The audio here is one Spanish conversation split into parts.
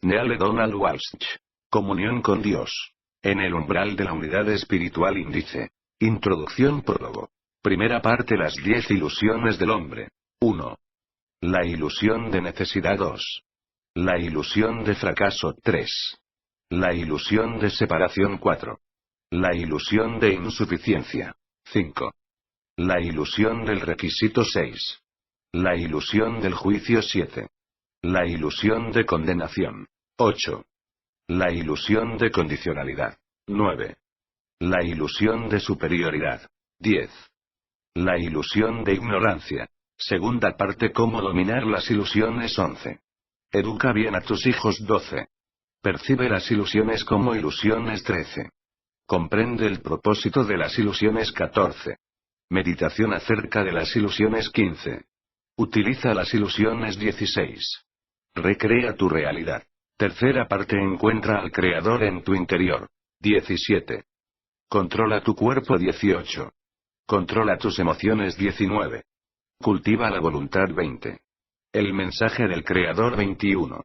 Neale Donald Walsh. Comunión con Dios. En el umbral de la unidad espiritual índice. Introducción prólogo. Primera parte: las 10 ilusiones del hombre. 1. La ilusión de necesidad. 2. La ilusión de fracaso. 3. La ilusión de separación. 4. La ilusión de insuficiencia. 5. La ilusión del requisito. 6. La ilusión del juicio. 7. La ilusión de condenación. 8. La ilusión de condicionalidad. 9. La ilusión de superioridad. 10. La ilusión de ignorancia. Segunda parte: cómo dominar las ilusiones. 11. Educa bien a tus hijos. 12. Percibe las ilusiones como ilusiones. 13. Comprende el propósito de las ilusiones. 14. Meditación acerca de las ilusiones. 15. Utiliza las ilusiones. 16. Recrea tu realidad. Tercera parte: encuentra al Creador en tu interior. 17. Controla tu cuerpo. 18. Controla tus emociones. 19. Cultiva la voluntad. 20. El mensaje del Creador. 21.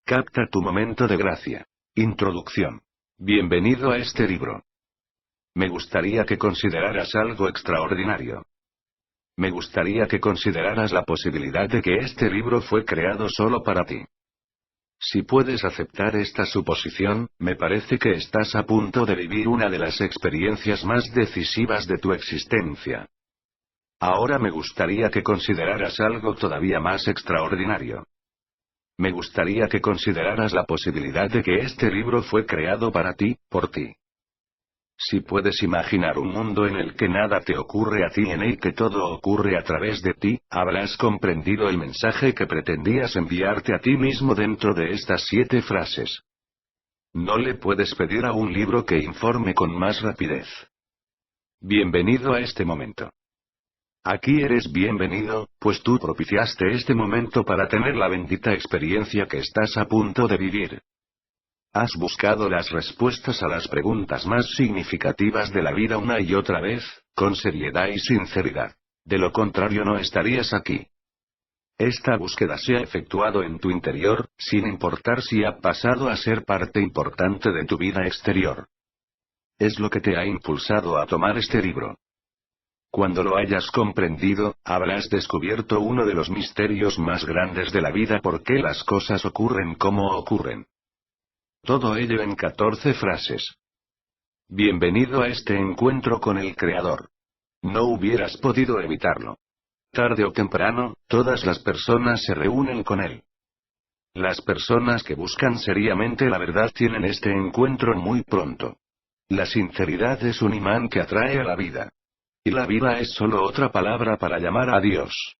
Capta tu momento de gracia. Introducción. Bienvenido a este libro. Me gustaría que consideraras algo extraordinario. Me gustaría que consideraras la posibilidad de que este libro fue creado solo para ti. Si puedes aceptar esta suposición, me parece que estás a punto de vivir una de las experiencias más decisivas de tu existencia. Ahora me gustaría que consideraras algo todavía más extraordinario. Me gustaría que consideraras la posibilidad de que este libro fue creado para ti, por ti. Si puedes imaginar un mundo en el que nada te ocurre a ti, en el que todo ocurre a través de ti, habrás comprendido el mensaje que pretendías enviarte a ti mismo dentro de estas 7 frases. No le puedes pedir a un libro que informe con más rapidez. Bienvenido a este momento. Aquí eres bienvenido, pues tú propiciaste este momento para tener la bendita experiencia que estás a punto de vivir. Has buscado las respuestas a las preguntas más significativas de la vida una y otra vez, con seriedad y sinceridad. De lo contrario no estarías aquí. Esta búsqueda se ha efectuado en tu interior, sin importar si ha pasado a ser parte importante de tu vida exterior. Es lo que te ha impulsado a tomar este libro. Cuando lo hayas comprendido, habrás descubierto uno de los misterios más grandes de la vida: por qué las cosas ocurren como ocurren. Todo ello en 14 frases. Bienvenido a este encuentro con el Creador. No hubieras podido evitarlo. Tarde o temprano, todas las personas se reúnen con Él. Las personas que buscan seriamente la verdad tienen este encuentro muy pronto. La sinceridad es un imán que atrae a la vida. Y la vida es solo otra palabra para llamar a Dios.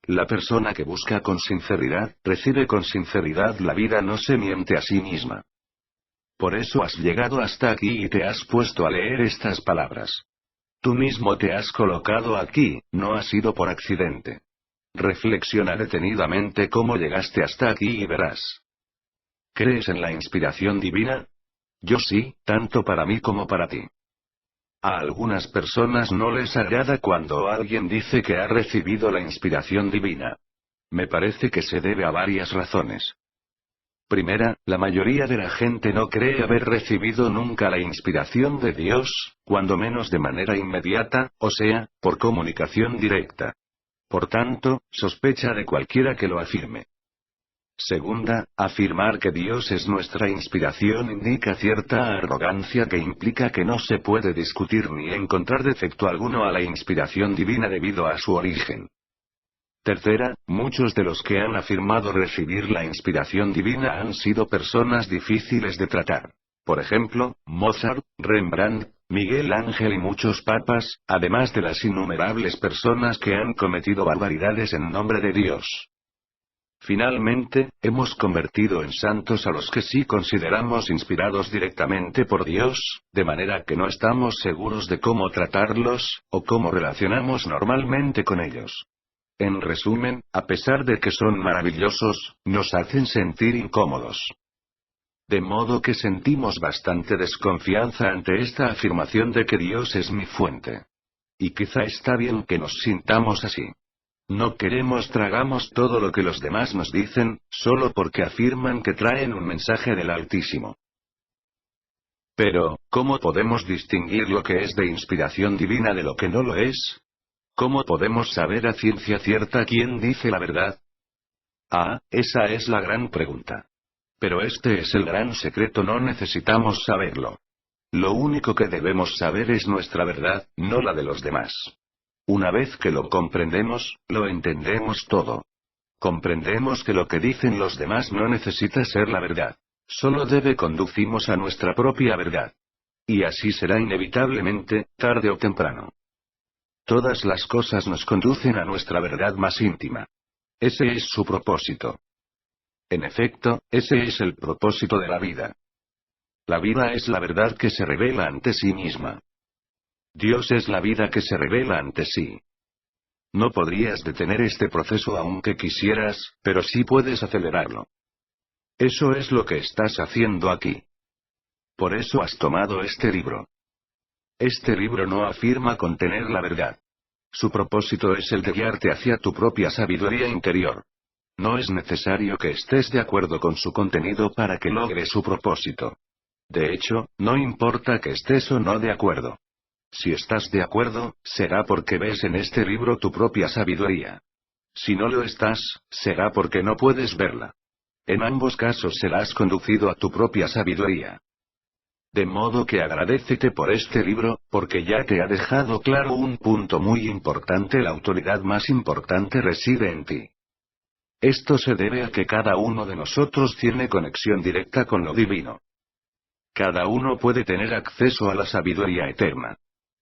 La persona que busca con sinceridad, recibe con sinceridad la vida, no se miente a sí misma. Por eso has llegado hasta aquí y te has puesto a leer estas palabras. Tú mismo te has colocado aquí, no ha sido por accidente. Reflexiona detenidamente cómo llegaste hasta aquí y verás. ¿Crees en la inspiración divina? Yo sí, tanto para mí como para ti. A algunas personas no les agrada cuando alguien dice que ha recibido la inspiración divina. Me parece que se debe a varias razones. Primera, la mayoría de la gente no cree haber recibido nunca la inspiración de Dios, cuando menos de manera inmediata, o sea, por comunicación directa. Por tanto, sospecha de cualquiera que lo afirme. Segunda, afirmar que Dios es nuestra inspiración indica cierta arrogancia que implica que no se puede discutir ni encontrar defecto alguno a la inspiración divina debido a su origen. Tercera, muchos de los que han afirmado recibir la inspiración divina han sido personas difíciles de tratar. Por ejemplo, Mozart, Rembrandt, Miguel Ángel y muchos papas, además de las innumerables personas que han cometido barbaridades en nombre de Dios. Finalmente, hemos convertido en santos a los que sí consideramos inspirados directamente por Dios, de manera que no estamos seguros de cómo tratarlos, o cómo relacionamos normalmente con ellos. En resumen, a pesar de que son maravillosos, nos hacen sentir incómodos. De modo que sentimos bastante desconfianza ante esta afirmación de que Dios es mi fuente. Y quizá está bien que nos sintamos así. No queremos tragamos todo lo que los demás nos dicen, solo porque afirman que traen un mensaje del Altísimo. Pero, ¿cómo podemos distinguir lo que es de inspiración divina de lo que no lo es? ¿Cómo podemos saber a ciencia cierta quién dice la verdad? Ah, esa es la gran pregunta. Pero este es el gran secreto, no necesitamos saberlo. Lo único que debemos saber es nuestra verdad, no la de los demás. Una vez que lo comprendemos, lo entendemos todo. Comprendemos que lo que dicen los demás no necesita ser la verdad. Solo debe conducirnos a nuestra propia verdad. Y así será inevitablemente, tarde o temprano. Todas las cosas nos conducen a nuestra verdad más íntima. Ese es su propósito. En efecto, ese es el propósito de la vida. La vida es la verdad que se revela ante sí misma. Dios es la vida que se revela ante sí. No podrías detener este proceso aunque quisieras, pero sí puedes acelerarlo. Eso es lo que estás haciendo aquí. Por eso has tomado este libro. Este libro no afirma contener la verdad. Su propósito es el de guiarte hacia tu propia sabiduría interior. No es necesario que estés de acuerdo con su contenido para que logre su propósito. De hecho, no importa que estés o no de acuerdo. Si estás de acuerdo, será porque ves en este libro tu propia sabiduría. Si no lo estás, será porque no puedes verla. En ambos casos serás conducido a tu propia sabiduría. De modo que agradécete por este libro, porque ya te ha dejado claro un punto muy importante: la autoridad más importante reside en ti. Esto se debe a que cada uno de nosotros tiene conexión directa con lo divino. Cada uno puede tener acceso a la sabiduría eterna.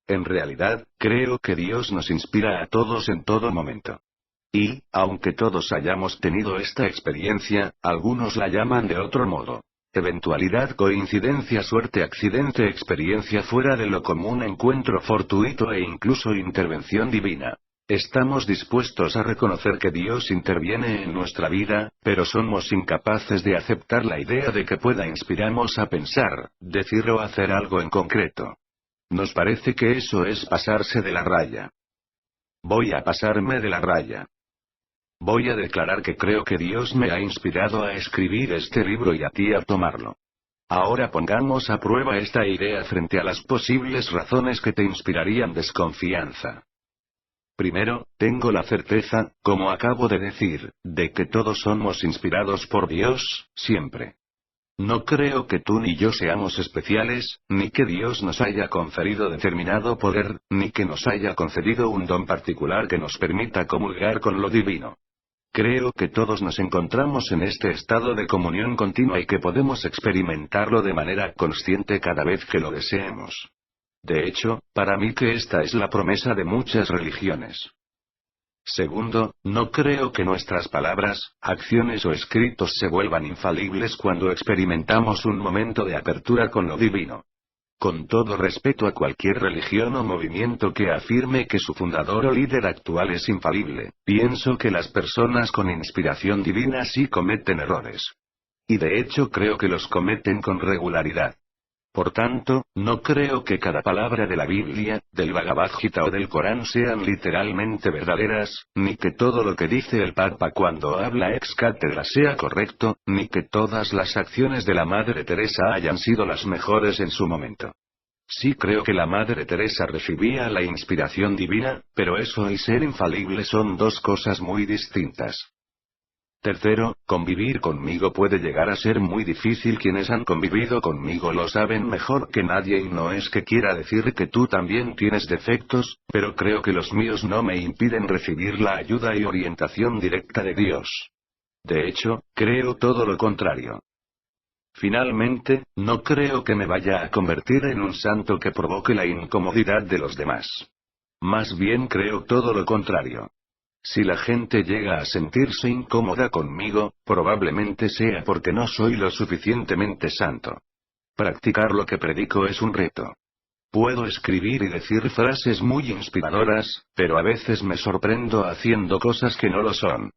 En realidad, creo que Dios nos inspira a todos en todo momento. Y, aunque todos hayamos tenido esta experiencia, algunos la llaman de otro modo. Eventualidad, coincidencia, suerte, accidente, experiencia fuera de lo común, encuentro fortuito e incluso intervención divina. Estamos dispuestos a reconocer que Dios interviene en nuestra vida, pero somos incapaces de aceptar la idea de que pueda inspirarnos a pensar, decir o hacer algo en concreto. Nos parece que eso es pasarse de la raya. Voy a pasarme de la raya. Voy a declarar que creo que Dios me ha inspirado a escribir este libro y a ti a tomarlo. Ahora pongamos a prueba esta idea frente a las posibles razones que te inspirarían desconfianza. Primero, tengo la certeza, como acabo de decir, de que todos somos inspirados por Dios, siempre. No creo que tú ni yo seamos especiales, ni que Dios nos haya conferido determinado poder, ni que nos haya concedido un don particular que nos permita comulgar con lo divino. Creo que todos nos encontramos en este estado de comunión continua y que podemos experimentarlo de manera consciente cada vez que lo deseemos. De hecho, para mí que esta es la promesa de muchas religiones. Segundo, no creo que nuestras palabras, acciones o escritos se vuelvan infalibles cuando experimentamos un momento de apertura con lo divino. Con todo respeto a cualquier religión o movimiento que afirme que su fundador o líder actual es infalible, pienso que las personas con inspiración divina sí cometen errores. Y de hecho creo que los cometen con regularidad. Por tanto, no creo que cada palabra de la Biblia, del Bhagavad Gita o del Corán sean literalmente verdaderas, ni que todo lo que dice el Papa cuando habla ex cátedra sea correcto, ni que todas las acciones de la Madre Teresa hayan sido las mejores en su momento. Sí creo que la Madre Teresa recibía la inspiración divina, pero eso y ser infalible son dos cosas muy distintas. Tercero, convivir conmigo puede llegar a ser muy difícil. Quienes han convivido conmigo lo saben mejor que nadie y no es que quiera decir que tú también tienes defectos, pero creo que los míos no me impiden recibir la ayuda y orientación directa de Dios. De hecho, creo todo lo contrario. Finalmente, no creo que me vaya a convertir en un santo que provoque la incomodidad de los demás. Más bien creo todo lo contrario. Si la gente llega a sentirse incómoda conmigo, probablemente sea porque no soy lo suficientemente santo. Practicar lo que predico es un reto. Puedo escribir y decir frases muy inspiradoras, pero a veces me sorprendo haciendo cosas que no lo son.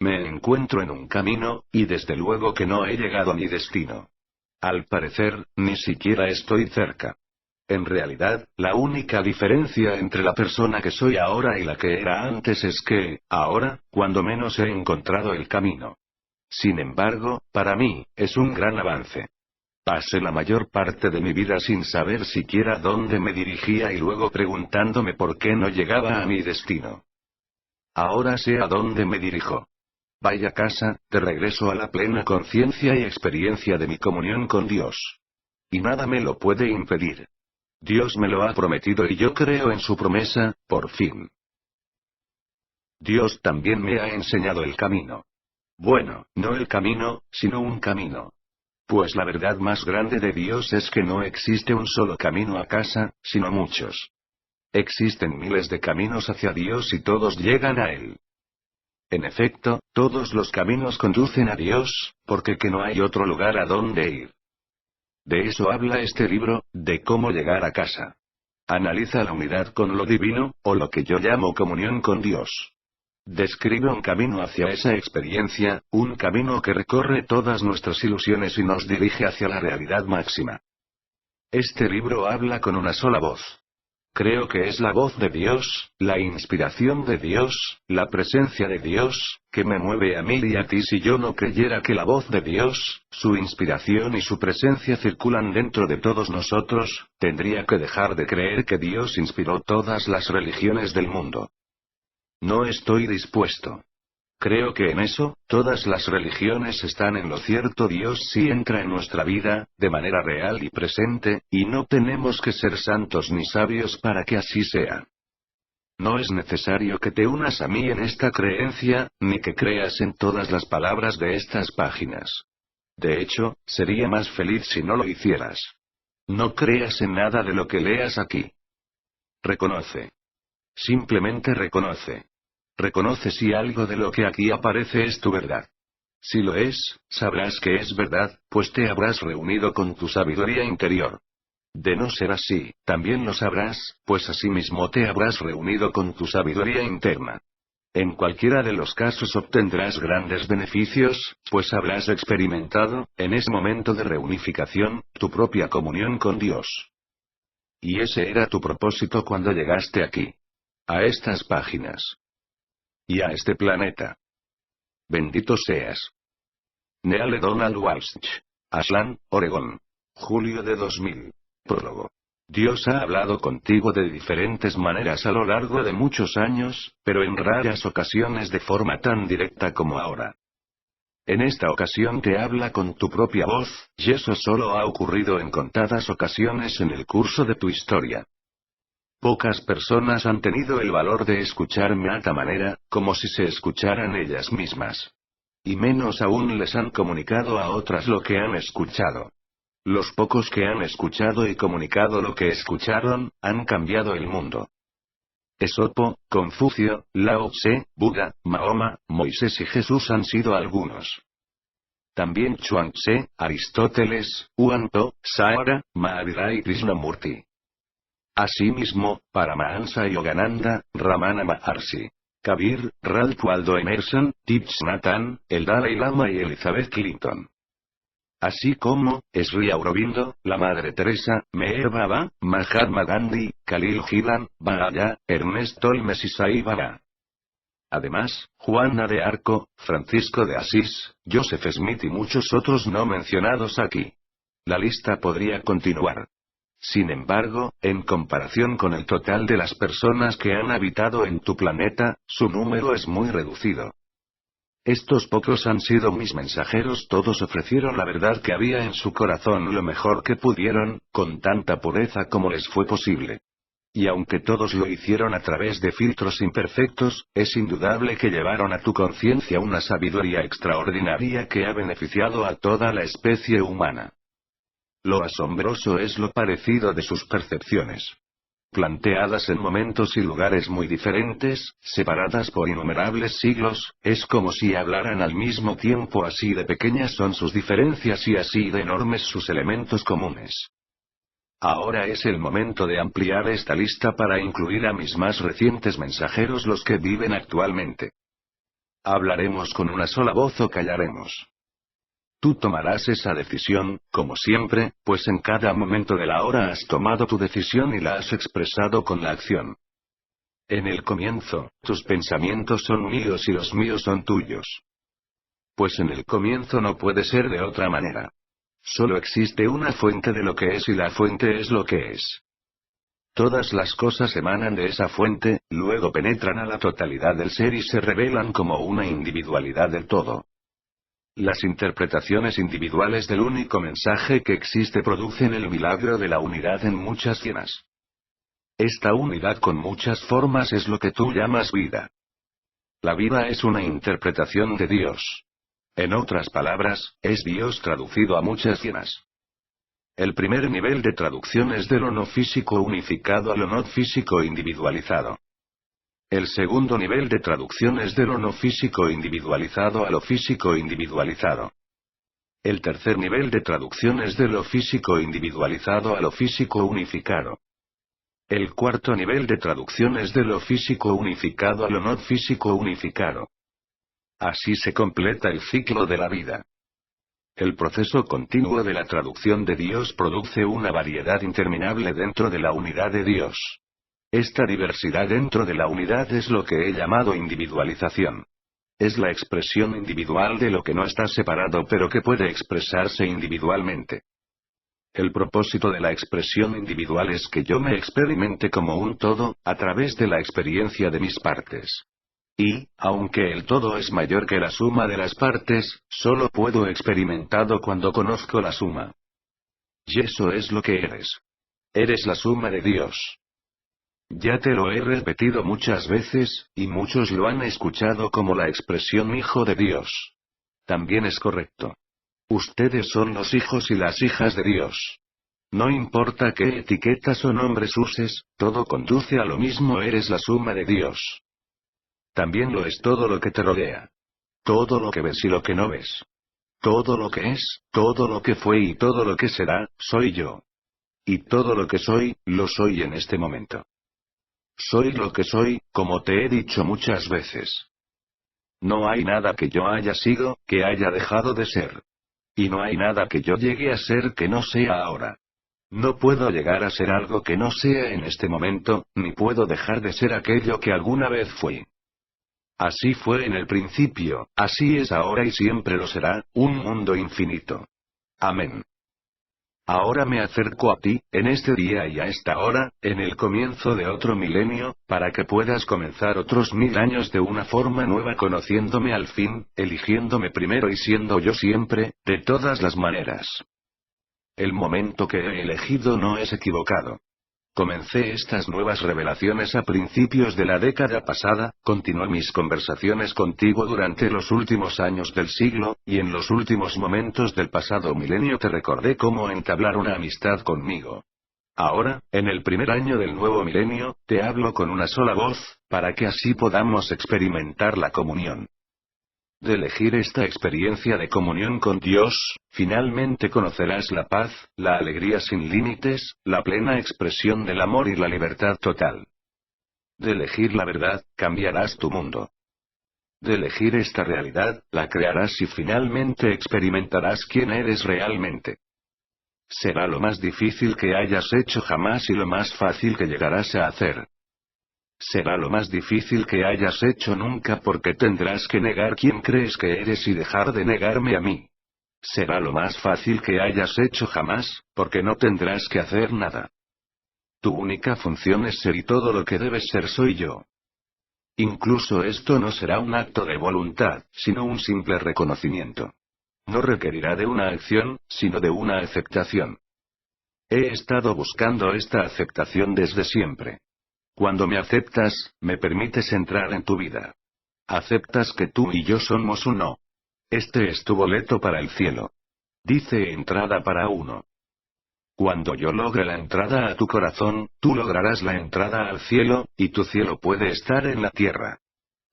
Me encuentro en un camino, y desde luego que no he llegado a mi destino. Al parecer, ni siquiera estoy cerca. En realidad, la única diferencia entre la persona que soy ahora y la que era antes es que, ahora, cuando menos he encontrado el camino. Sin embargo, para mí, es un gran avance. Pasé la mayor parte de mi vida sin saber siquiera dónde me dirigía y luego preguntándome por qué no llegaba a mi destino. Ahora sé a dónde me dirijo. Vaya casa, de regreso a la plena conciencia y experiencia de mi comunión con Dios. Y nada me lo puede impedir. Dios me lo ha prometido y yo creo en su promesa, por fin. Dios también me ha enseñado el camino. Bueno, no el camino, sino un camino. Pues la verdad más grande de Dios es que no existe un solo camino a casa, sino muchos. Existen miles de caminos hacia Dios y todos llegan a Él. En efecto, todos los caminos conducen a Dios, porque que no hay otro lugar a donde ir. De eso habla este libro, de cómo llegar a casa. Analiza la unidad con lo divino, o lo que yo llamo comunión con Dios. Describe un camino hacia esa experiencia, un camino que recorre todas nuestras ilusiones y nos dirige hacia la realidad máxima. Este libro habla con una sola voz. Creo que es la voz de Dios, la inspiración de Dios, la presencia de Dios, que me mueve a mí y a ti. Si yo no creyera que la voz de Dios, su inspiración y su presencia circulan dentro de todos nosotros, tendría que dejar de creer que Dios inspiró todas las religiones del mundo. No estoy dispuesto. Creo que en eso, todas las religiones están en lo cierto. Dios sí entra en nuestra vida, de manera real y presente, y no tenemos que ser santos ni sabios para que así sea. No es necesario que te unas a mí en esta creencia, ni que creas en todas las palabras de estas páginas. De hecho, sería más feliz si no lo hicieras. No creas en nada de lo que leas aquí. Reconoce. Simplemente reconoce. Reconoce si algo de lo que aquí aparece es tu verdad. Si lo es, sabrás que es verdad, pues te habrás reunido con tu sabiduría interior. De no ser así, también lo sabrás, pues asimismo te habrás reunido con tu sabiduría interna. En cualquiera de los casos obtendrás grandes beneficios, pues habrás experimentado, en ese momento de reunificación, tu propia comunión con Dios. Y ese era tu propósito cuando llegaste aquí. A estas páginas. Y a este planeta. Bendito seas. Neale Donald Walsh. Ashland, Oregón. Julio de 2000. Prólogo. Dios ha hablado contigo de diferentes maneras a lo largo de muchos años, pero en raras ocasiones de forma tan directa como ahora. En esta ocasión te habla con tu propia voz, y eso solo ha ocurrido en contadas ocasiones en el curso de tu historia. Pocas personas han tenido el valor de escucharme a tal manera, como si se escucharan ellas mismas. Y menos aún les han comunicado a otras lo que han escuchado. Los pocos que han escuchado y comunicado lo que escucharon, han cambiado el mundo. Esopo, Confucio, Lao Tse, Buda, Mahoma, Moisés y Jesús han sido algunos. También Chuang Tse, Aristóteles, Huan To, Sahara, Mahavira y Krishnamurti. Asimismo, Paramahansa Yogananda, Ramana Maharshi, Kabir, Ralph Waldo Emerson, Thich Nhat Hanh, el Dalai Lama y Elizabeth Clinton. Así como, Sri Aurobindo, la Madre Teresa, Meher Baba, Mahatma Gandhi, Khalil Gibran, Baha'u'lláh, Ernest Holmes y Sai Baba. Además, Juana de Arco, Francisco de Asís, Joseph Smith y muchos otros no mencionados aquí. La lista podría continuar. Sin embargo, en comparación con el total de las personas que han habitado en tu planeta, su número es muy reducido. Estos pocos han sido mis mensajeros, todos ofrecieron la verdad que había en su corazón lo mejor que pudieron, con tanta pureza como les fue posible. Y aunque todos lo hicieron a través de filtros imperfectos, es indudable que llevaron a tu conciencia una sabiduría extraordinaria que ha beneficiado a toda la especie humana. Lo asombroso es lo parecido de sus percepciones. Planteadas en momentos y lugares muy diferentes, separadas por innumerables siglos, es como si hablaran al mismo tiempo. Así de pequeñas son sus diferencias y así de enormes sus elementos comunes. Ahora es el momento de ampliar esta lista para incluir a mis más recientes mensajeros, los que viven actualmente. ¿Hablaremos con una sola voz o callaremos? Tú tomarás esa decisión, como siempre, pues en cada momento de la hora has tomado tu decisión y la has expresado con la acción. En el comienzo, tus pensamientos son míos y los míos son tuyos. Pues en el comienzo no puede ser de otra manera. Solo existe una fuente de lo que es y la fuente es lo que es. Todas las cosas emanan de esa fuente, luego penetran a la totalidad del ser y se revelan como una individualidad del todo. Las interpretaciones individuales del único mensaje que existe producen el milagro de la unidad en muchas llenas. Esta unidad con muchas formas es lo que tú llamas vida. La vida es una interpretación de Dios. En otras palabras, es Dios traducido a muchas llenas. El primer nivel de traducción es de lo no físico unificado a lo no físico individualizado. El segundo nivel de traducción es de lo no físico individualizado a lo físico individualizado. El tercer nivel de traducción es de lo físico individualizado a lo físico unificado. El cuarto nivel de traducción es de lo físico unificado a lo no físico unificado. Así se completa el ciclo de la vida. El proceso continuo de la traducción de Dios produce una variedad interminable dentro de la unidad de Dios. Esta diversidad dentro de la unidad es lo que he llamado individualización. Es la expresión individual de lo que no está separado pero que puede expresarse individualmente. El propósito de la expresión individual es que yo me experimente como un todo, a través de la experiencia de mis partes. Y, aunque el todo es mayor que la suma de las partes, solo puedo experimentado cuando conozco la suma. Y eso es lo que eres. Eres la suma de Dios. Ya te lo he repetido muchas veces, y muchos lo han escuchado como la expresión hijo de Dios. También es correcto. Ustedes son los hijos y las hijas de Dios. No importa qué etiquetas o nombres uses, todo conduce a lo mismo, eres la suma de Dios. También lo es todo lo que te rodea. Todo lo que ves y lo que no ves. Todo lo que es, todo lo que fue y todo lo que será, soy yo. Y todo lo que soy, lo soy en este momento. Soy lo que soy, como te he dicho muchas veces. No hay nada que yo haya sido, que haya dejado de ser. Y no hay nada que yo llegue a ser que no sea ahora. No puedo llegar a ser algo que no sea en este momento, ni puedo dejar de ser aquello que alguna vez fui. Así fue en el principio, así es ahora y siempre lo será, un mundo infinito. Amén. Ahora me acerco a ti, en este día y a esta hora, en el comienzo de otro milenio, para que puedas comenzar otros 1000 años de una forma nueva conociéndome al fin, eligiéndome primero y siendo yo siempre, de todas las maneras. El momento que he elegido no es equivocado. Comencé estas nuevas revelaciones a principios de la década pasada, continué mis conversaciones contigo durante los últimos años del siglo, y en los últimos momentos del pasado milenio te recordé cómo entablar una amistad conmigo. Ahora, en el primer año del nuevo milenio, te hablo con una sola voz, para que así podamos experimentar la comunión. De elegir esta experiencia de comunión con Dios, finalmente conocerás la paz, la alegría sin límites, la plena expresión del amor y la libertad total. De elegir la verdad, cambiarás tu mundo. De elegir esta realidad, la crearás y finalmente experimentarás quién eres realmente. Será lo más difícil que hayas hecho jamás y lo más fácil que llegarás a hacer. Será lo más difícil que hayas hecho nunca porque tendrás que negar quién crees que eres y dejar de negarme a mí. Será lo más fácil que hayas hecho jamás, porque no tendrás que hacer nada. Tu única función es ser y todo lo que debes ser soy yo. Incluso esto no será un acto de voluntad, sino un simple reconocimiento. No requerirá de una acción, sino de una aceptación. He estado buscando esta aceptación desde siempre. Cuando me aceptas, me permites entrar en tu vida. Aceptas que tú y yo somos uno. Este es tu boleto para el cielo. Dice entrada para uno. Cuando yo logre la entrada a tu corazón, tú lograrás la entrada al cielo, y tu cielo puede estar en la tierra.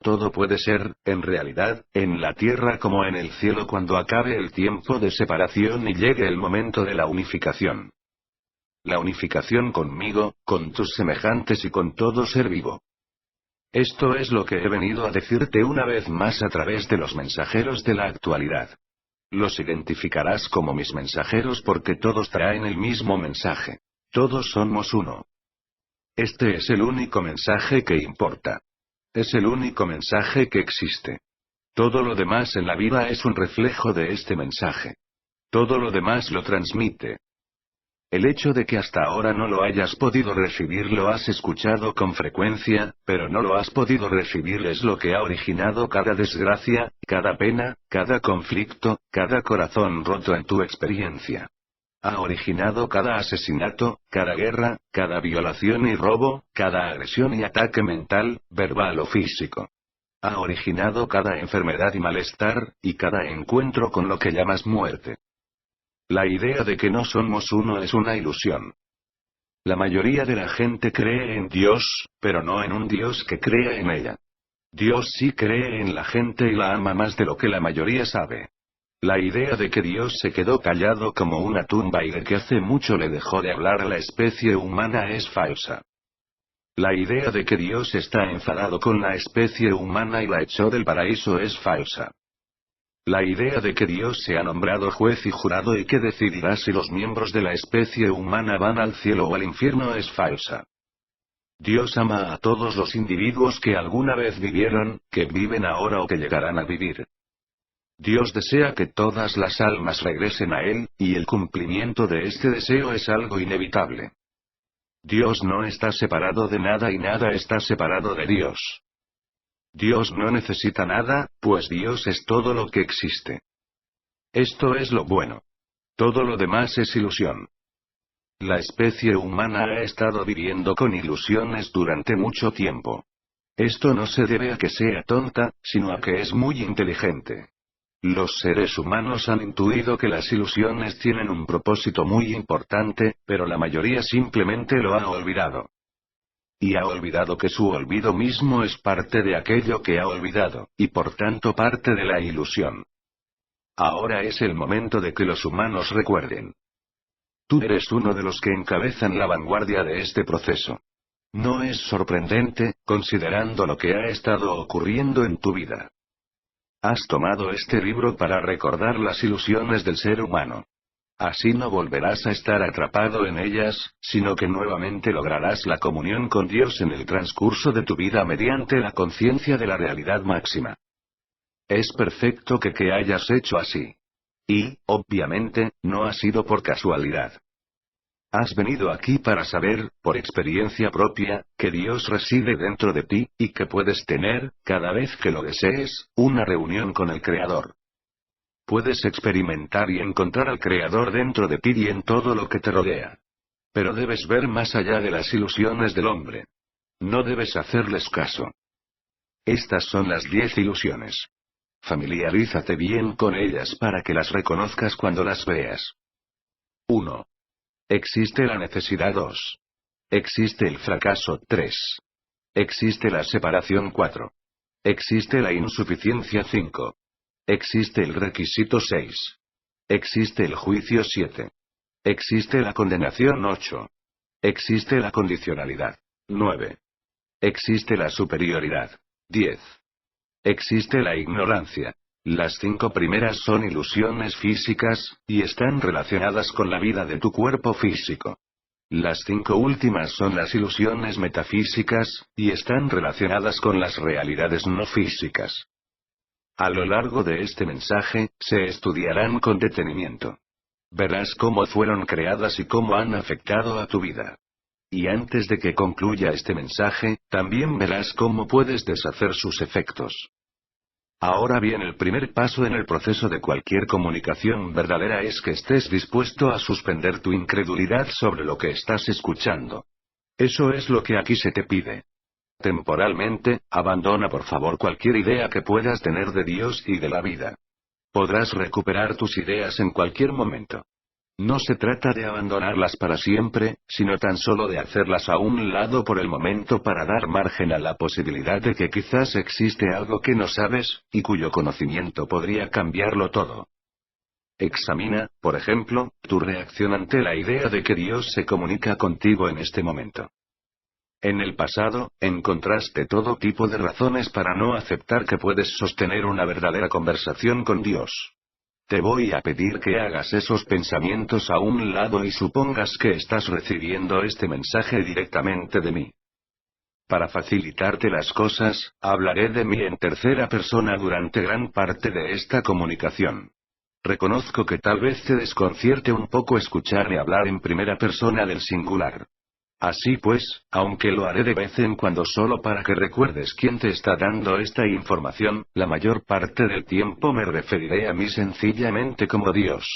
Todo puede ser, en realidad, en la tierra como en el cielo cuando acabe el tiempo de separación y llegue el momento de la unificación. La unificación conmigo, con tus semejantes y con todo ser vivo. Esto es lo que he venido a decirte una vez más a través de los mensajeros de la actualidad. Los identificarás como mis mensajeros porque todos traen el mismo mensaje. Todos somos uno. Este es el único mensaje que importa. Es el único mensaje que existe. Todo lo demás en la vida es un reflejo de este mensaje. Todo lo demás lo transmite. El hecho de que hasta ahora no lo hayas podido recibir lo has escuchado con frecuencia, pero no lo has podido recibir es lo que ha originado cada desgracia, cada pena, cada conflicto, cada corazón roto en tu experiencia. Ha originado cada asesinato, cada guerra, cada violación y robo, cada agresión y ataque mental, verbal o físico. Ha originado cada enfermedad y malestar, y cada encuentro con lo que llamas muerte. La idea de que no somos uno es una ilusión. La mayoría de la gente cree en Dios, pero no en un Dios que crea en ella. Dios sí cree en la gente y la ama más de lo que la mayoría sabe. La idea de que Dios se quedó callado como una tumba y de que hace mucho le dejó de hablar a la especie humana es falsa. La idea de que Dios está enfadado con la especie humana y la echó del paraíso es falsa. La idea de que Dios se ha nombrado juez y jurado y que decidirá si los miembros de la especie humana van al cielo o al infierno es falsa. Dios ama a todos los individuos que alguna vez vivieron, que viven ahora o que llegarán a vivir. Dios desea que todas las almas regresen a Él, y el cumplimiento de este deseo es algo inevitable. Dios no está separado de nada y nada está separado de Dios. Dios no necesita nada, pues Dios es todo lo que existe. Esto es lo bueno. Todo lo demás es ilusión. La especie humana ha estado viviendo con ilusiones durante mucho tiempo. Esto no se debe a que sea tonta, sino a que es muy inteligente. Los seres humanos han intuido que las ilusiones tienen un propósito muy importante, pero la mayoría simplemente lo ha olvidado. Y ha olvidado que su olvido mismo es parte de aquello que ha olvidado, y por tanto parte de la ilusión. Ahora es el momento de que los humanos recuerden. Tú eres uno de los que encabezan la vanguardia de este proceso. No es sorprendente, considerando lo que ha estado ocurriendo en tu vida. Has tomado este libro para recordar las ilusiones del ser humano. Así no volverás a estar atrapado en ellas, sino que nuevamente lograrás la comunión con Dios en el transcurso de tu vida mediante la conciencia de la realidad máxima. Es perfecto que hayas hecho así. Y, obviamente, no ha sido por casualidad. Has venido aquí para saber, por experiencia propia, que Dios reside dentro de ti, y que puedes tener, cada vez que lo desees, una reunión con el Creador. Puedes experimentar y encontrar al Creador dentro de ti y en todo lo que te rodea. Pero debes ver más allá de las ilusiones del hombre. No debes hacerles caso. Estas son las 10 ilusiones. Familiarízate bien con ellas para que las reconozcas cuando las veas. 1. Existe la necesidad 2. Existe el fracaso 3. Existe la separación 4. Existe la insuficiencia 5. Existe el requisito 6. Existe el juicio 7. Existe la condenación 8. Existe la condicionalidad 9. Existe la superioridad 10. Existe la ignorancia. Las 5 primeras son ilusiones físicas, y están relacionadas con la vida de tu cuerpo físico. Las 5 últimas son las ilusiones metafísicas, y están relacionadas con las realidades no físicas. A lo largo de este mensaje, se estudiarán con detenimiento. Verás cómo fueron creadas y cómo han afectado a tu vida. Y antes de que concluya este mensaje, también verás cómo puedes deshacer sus efectos. Ahora bien, el primer paso en el proceso de cualquier comunicación verdadera es que estés dispuesto a suspender tu incredulidad sobre lo que estás escuchando. Eso es lo que aquí se te pide. Temporalmente, abandona por favor cualquier idea que puedas tener de Dios y de la vida. Podrás recuperar tus ideas en cualquier momento. No se trata de abandonarlas para siempre, sino tan solo de hacerlas a un lado por el momento para dar margen a la posibilidad de que quizás existe algo que no sabes, y cuyo conocimiento podría cambiarlo todo. Examina, por ejemplo, tu reacción ante la idea de que Dios se comunica contigo en este momento. En el pasado, encontraste todo tipo de razones para no aceptar que puedes sostener una verdadera conversación con Dios. Te voy a pedir que hagas esos pensamientos a un lado y supongas que estás recibiendo este mensaje directamente de mí. Para facilitarte las cosas, hablaré de mí en tercera persona durante gran parte de esta comunicación. Reconozco que tal vez te desconcierte un poco escucharme hablar en primera persona del singular. Así pues, aunque lo haré de vez en cuando solo para que recuerdes quién te está dando esta información, la mayor parte del tiempo me referiré a mí sencillamente como Dios.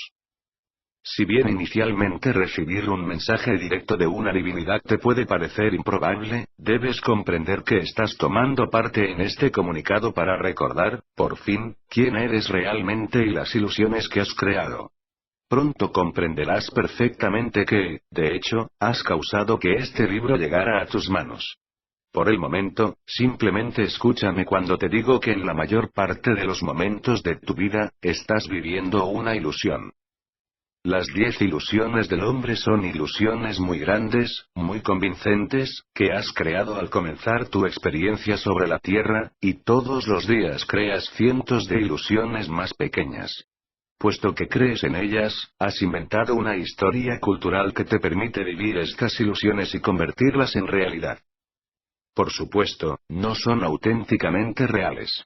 Si bien inicialmente recibir un mensaje directo de una divinidad te puede parecer improbable, debes comprender que estás tomando parte en este comunicado para recordar, por fin, quién eres realmente y las ilusiones que has creado. Pronto comprenderás perfectamente que, de hecho, has causado que este libro llegara a tus manos. Por el momento, simplemente escúchame cuando te digo que en la mayor parte de los momentos de tu vida, estás viviendo una ilusión. Las 10 ilusiones del hombre son ilusiones muy grandes, muy convincentes, que has creado al comenzar tu experiencia sobre la Tierra, y todos los días creas cientos de ilusiones más pequeñas. Puesto que crees en ellas, has inventado una historia cultural que te permite vivir estas ilusiones y convertirlas en realidad. Por supuesto, no son auténticamente reales.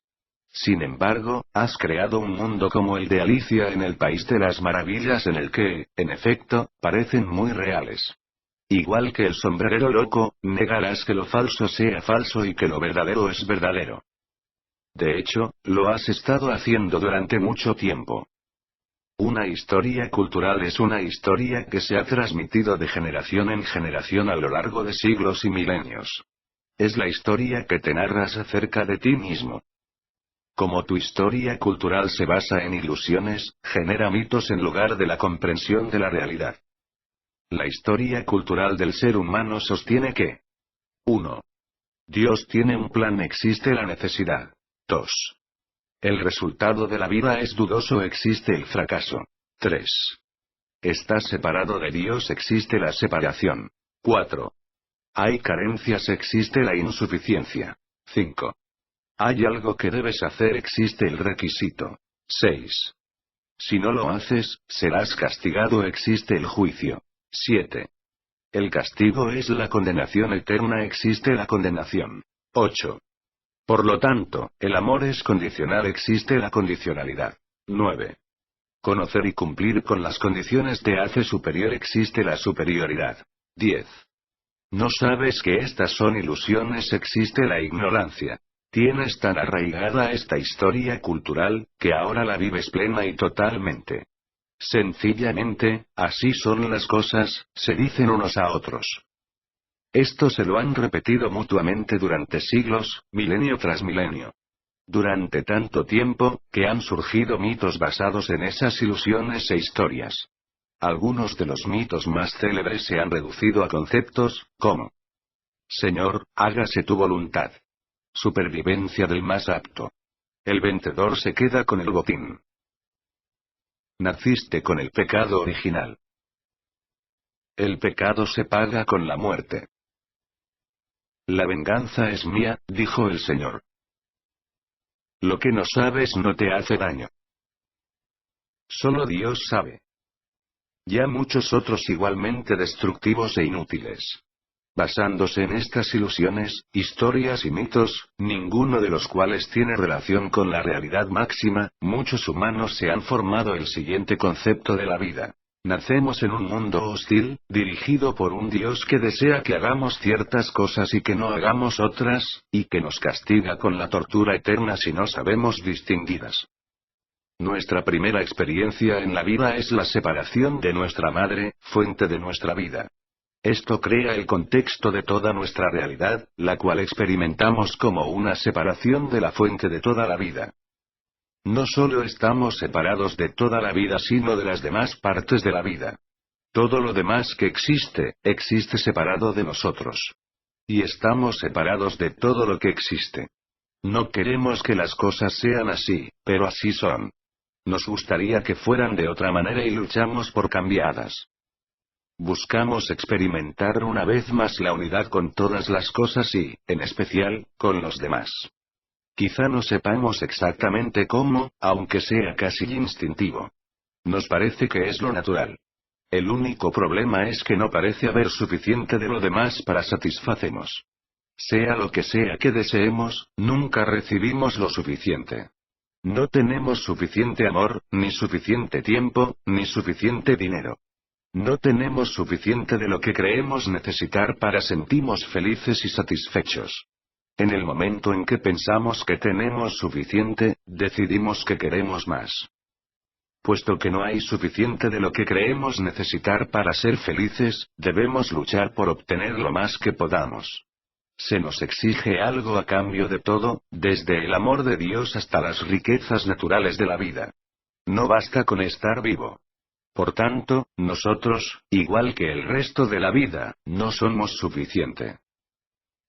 Sin embargo, has creado un mundo como el de Alicia en el País de las Maravillas en el que, en efecto, parecen muy reales. Igual que el sombrerero loco, negarás que lo falso sea falso y que lo verdadero es verdadero. De hecho, lo has estado haciendo durante mucho tiempo. Una historia cultural es una historia que se ha transmitido de generación en generación a lo largo de siglos y milenios. Es la historia que te narras acerca de ti mismo. Como tu historia cultural se basa en ilusiones, genera mitos en lugar de la comprensión de la realidad. La historia cultural del ser humano sostiene que 1. Dios tiene un plan, existe la necesidad. 2. El resultado de la vida es dudoso, existe el fracaso. 3. Estás separado de Dios, existe la separación. 4. Hay carencias, existe la insuficiencia. 5. Hay algo que debes hacer, existe el requisito. 6. Si no lo haces, serás castigado, existe el juicio. 7. El castigo es la condenación eterna, existe la condenación. 8. Por lo tanto, el amor es condicional, existe la condicionalidad. 9. Conocer y cumplir con las condiciones te hace superior, existe la superioridad. 10. No sabes que estas son ilusiones, existe la ignorancia. Tienes tan arraigada esta historia cultural, que ahora la vives plena y totalmente. Sencillamente, así son las cosas, se dicen unos a otros. Esto se lo han repetido mutuamente durante siglos, milenio tras milenio. Durante tanto tiempo, que han surgido mitos basados en esas ilusiones e historias. Algunos de los mitos más célebres se han reducido a conceptos, como: Señor, hágase tu voluntad. Supervivencia del más apto. El vencedor se queda con el botín. Naciste con el pecado original. El pecado se paga con la muerte. La venganza es mía, dijo el Señor. Lo que no sabes no te hace daño. Solo Dios sabe. Ya muchos otros igualmente destructivos e inútiles. Basándose en estas ilusiones, historias y mitos, ninguno de los cuales tiene relación con la realidad máxima, muchos humanos se han formado el siguiente concepto de la vida. Nacemos en un mundo hostil, dirigido por un Dios que desea que hagamos ciertas cosas y que no hagamos otras, y que nos castiga con la tortura eterna si no sabemos distinguirlas. Nuestra primera experiencia en la vida es la separación de nuestra madre, fuente de nuestra vida. Esto crea el contexto de toda nuestra realidad, la cual experimentamos como una separación de la fuente de toda la vida. No solo estamos separados de toda la vida, sino de las demás partes de la vida. Todo lo demás que existe, existe separado de nosotros. Y estamos separados de todo lo que existe. No queremos que las cosas sean así, pero así son. Nos gustaría que fueran de otra manera y luchamos por cambiarlas. Buscamos experimentar una vez más la unidad con todas las cosas y, en especial, con los demás. Quizá no sepamos exactamente cómo, aunque sea casi instintivo. Nos parece que es lo natural. El único problema es que no parece haber suficiente de lo demás para satisfacernos. Sea lo que sea que deseemos, nunca recibimos lo suficiente. No tenemos suficiente amor, ni suficiente tiempo, ni suficiente dinero. No tenemos suficiente de lo que creemos necesitar para sentirnos felices y satisfechos. En el momento en que pensamos que tenemos suficiente, decidimos que queremos más. Puesto que no hay suficiente de lo que creemos necesitar para ser felices, debemos luchar por obtener lo más que podamos. Se nos exige algo a cambio de todo, desde el amor de Dios hasta las riquezas naturales de la vida. No basta con estar vivo. Por tanto, nosotros, igual que el resto de la vida, no somos suficiente.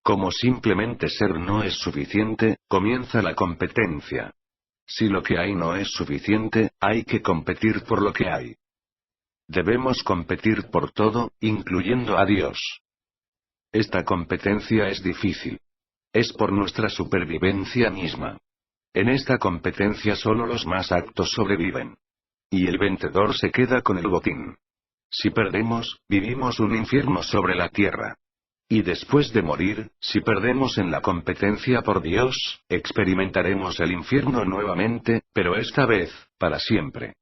Como simplemente ser no es suficiente, comienza la competencia. Si lo que hay no es suficiente, hay que competir por lo que hay. Debemos competir por todo, incluyendo a Dios. Esta competencia es difícil. Es por nuestra supervivencia misma. En esta competencia solo los más aptos sobreviven. Y el vencedor se queda con el botín. Si perdemos, vivimos un infierno sobre la tierra. Y después de morir, si perdemos en la competencia por Dios, experimentaremos el infierno nuevamente, pero esta vez, para siempre.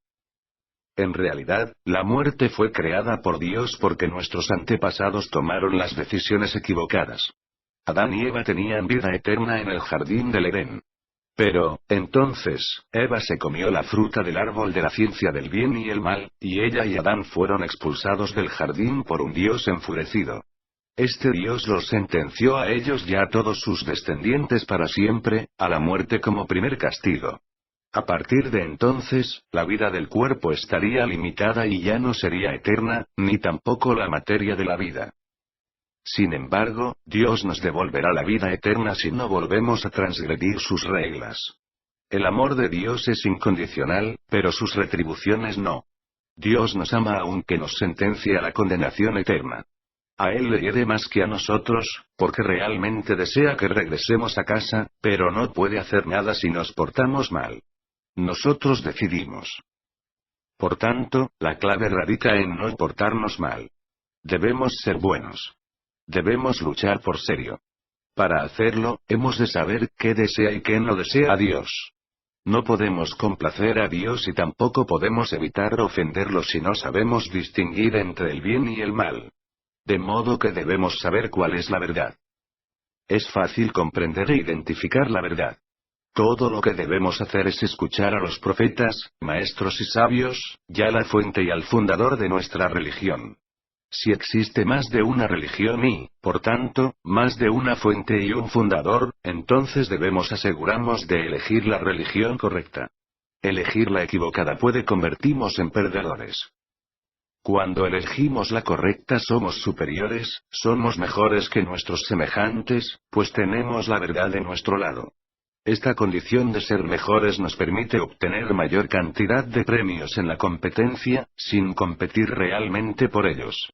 En realidad, la muerte fue creada por Dios porque nuestros antepasados tomaron las decisiones equivocadas. Adán y Eva tenían vida eterna en el jardín del Edén. Pero, entonces, Eva se comió la fruta del árbol de la ciencia del bien y el mal, y ella y Adán fueron expulsados del jardín por un Dios enfurecido. Este Dios los sentenció a ellos y a todos sus descendientes para siempre, a la muerte como primer castigo. A partir de entonces, la vida del cuerpo estaría limitada y ya no sería eterna, ni tampoco la materia de la vida. Sin embargo, Dios nos devolverá la vida eterna si no volvemos a transgredir sus reglas. El amor de Dios es incondicional, pero sus retribuciones no. Dios nos ama aunque nos sentencie a la condenación eterna. A Él le hiere más que a nosotros, porque realmente desea que regresemos a casa, pero no puede hacer nada si nos portamos mal. Nosotros decidimos. Por tanto, la clave radica en no portarnos mal. Debemos ser buenos. Debemos luchar por serio. Para hacerlo, hemos de saber qué desea y qué no desea Dios. No podemos complacer a Dios y tampoco podemos evitar ofenderlo si no sabemos distinguir entre el bien y el mal. De modo que debemos saber cuál es la verdad. Es fácil comprender e identificar la verdad. Todo lo que debemos hacer es escuchar a los profetas, maestros y sabios, y a la fuente y al fundador de nuestra religión. Si existe más de una religión y, por tanto, más de una fuente y un fundador, entonces debemos asegurarnos de elegir la religión correcta. Elegir la equivocada puede convertirnos en perdedores. Cuando elegimos la correcta somos superiores, somos mejores que nuestros semejantes, pues tenemos la verdad de nuestro lado. Esta condición de ser mejores nos permite obtener mayor cantidad de premios en la competencia, sin competir realmente por ellos.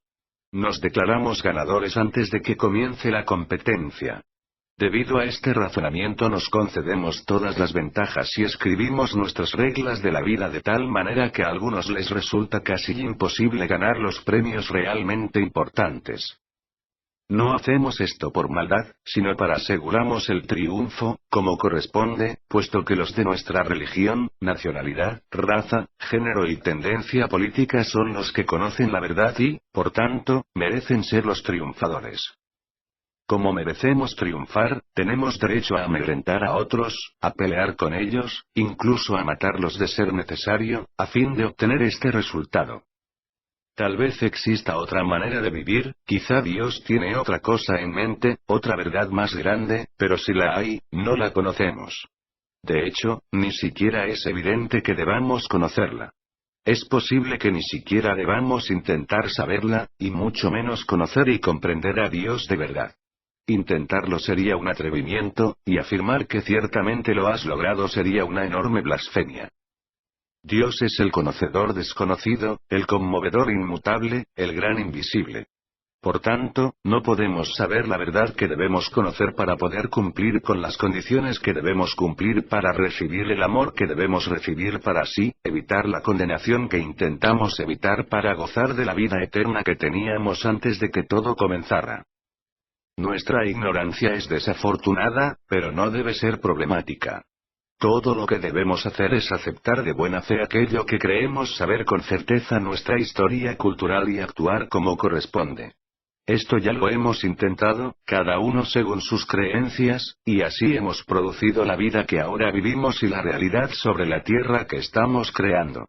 Nos declaramos ganadores antes de que comience la competencia. Debido a este razonamiento nos concedemos todas las ventajas y escribimos nuestras reglas de la vida de tal manera que a algunos les resulta casi imposible ganar los premios realmente importantes. No hacemos esto por maldad, sino para asegurarnos el triunfo, como corresponde, puesto que los de nuestra religión, nacionalidad, raza, género y tendencia política son los que conocen la verdad y, por tanto, merecen ser los triunfadores. Como merecemos triunfar, tenemos derecho a amedrentar a otros, a pelear con ellos, incluso a matarlos de ser necesario, a fin de obtener este resultado. Tal vez exista otra manera de vivir, quizá Dios tiene otra cosa en mente, otra verdad más grande, pero si la hay, no la conocemos. De hecho, ni siquiera es evidente que debamos conocerla. Es posible que ni siquiera debamos intentar saberla, y mucho menos conocer y comprender a Dios de verdad. Intentarlo sería un atrevimiento, y afirmar que ciertamente lo has logrado sería una enorme blasfemia. Dios es el conocedor desconocido, el conmovedor inmutable, el gran invisible. Por tanto, no podemos saber la verdad que debemos conocer para poder cumplir con las condiciones que debemos cumplir para recibir el amor que debemos recibir para así, evitar la condenación que intentamos evitar para gozar de la vida eterna que teníamos antes de que todo comenzara. Nuestra ignorancia es desafortunada, pero no debe ser problemática. Todo lo que debemos hacer es aceptar de buena fe aquello que creemos saber con certeza nuestra historia cultural y actuar como corresponde. Esto ya lo hemos intentado, cada uno según sus creencias, y así hemos producido la vida que ahora vivimos y la realidad sobre la tierra que estamos creando.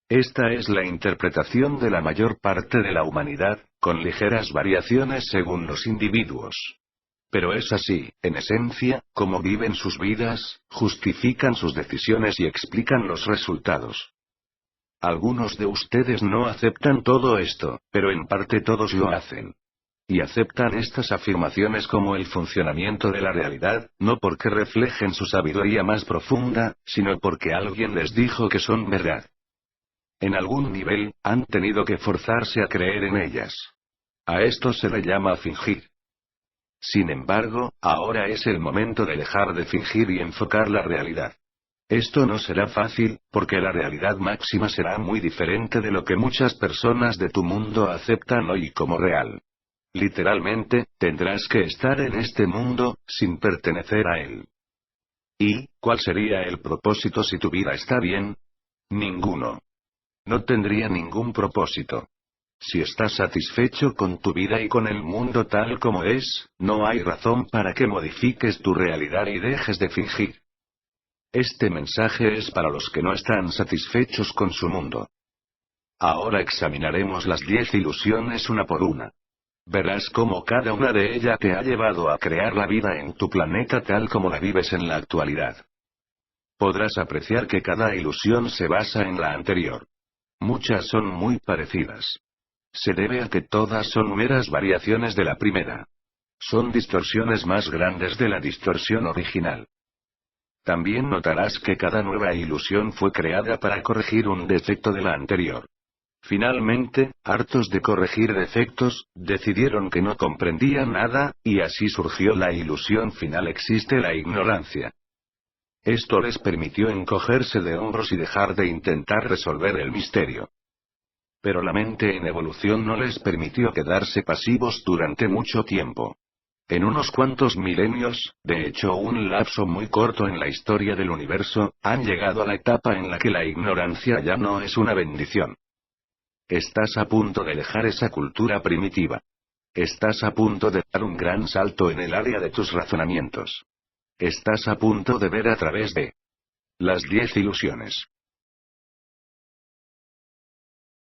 Esta es la interpretación de la mayor parte de la humanidad, con ligeras variaciones según los individuos. Pero es así, en esencia, como viven sus vidas, justifican sus decisiones y explican los resultados. Algunos de ustedes no aceptan todo esto, pero en parte todos lo hacen. Y aceptan estas afirmaciones como el funcionamiento de la realidad, no porque reflejen su sabiduría más profunda, sino porque alguien les dijo que son verdad. En algún nivel, han tenido que forzarse a creer en ellas. A esto se le llama fingir. Sin embargo, ahora es el momento de dejar de fingir y enfocar la realidad. Esto no será fácil, porque la realidad máxima será muy diferente de lo que muchas personas de tu mundo aceptan hoy como real. Literalmente, tendrás que estar en este mundo, sin pertenecer a él. ¿Y cuál sería el propósito si tu vida está bien? Ninguno. No tendría ningún propósito. Si estás satisfecho con tu vida y con el mundo tal como es, no hay razón para que modifiques tu realidad y dejes de fingir. Este mensaje es para los que no están satisfechos con su mundo. Ahora examinaremos las 10 ilusiones una por una. Verás cómo cada una de ellas te ha llevado a crear la vida en tu planeta tal como la vives en la actualidad. Podrás apreciar que cada ilusión se basa en la anterior. Muchas son muy parecidas. Se debe a que todas son meras variaciones de la primera. Son distorsiones más grandes de la distorsión original. También notarás que cada nueva ilusión fue creada para corregir un defecto de la anterior. Finalmente, hartos de corregir defectos, decidieron que no comprendían nada, y así surgió la ilusión final. Existe la ignorancia. Esto les permitió encogerse de hombros y dejar de intentar resolver el misterio. Pero la mente en evolución no les permitió quedarse pasivos durante mucho tiempo. En unos cuantos milenios, de hecho un lapso muy corto en la historia del universo, han llegado a la etapa en la que la ignorancia ya no es una bendición. Estás a punto de dejar esa cultura primitiva. Estás a punto de dar un gran salto en el área de tus razonamientos. Estás a punto de ver a través de las 10 ilusiones.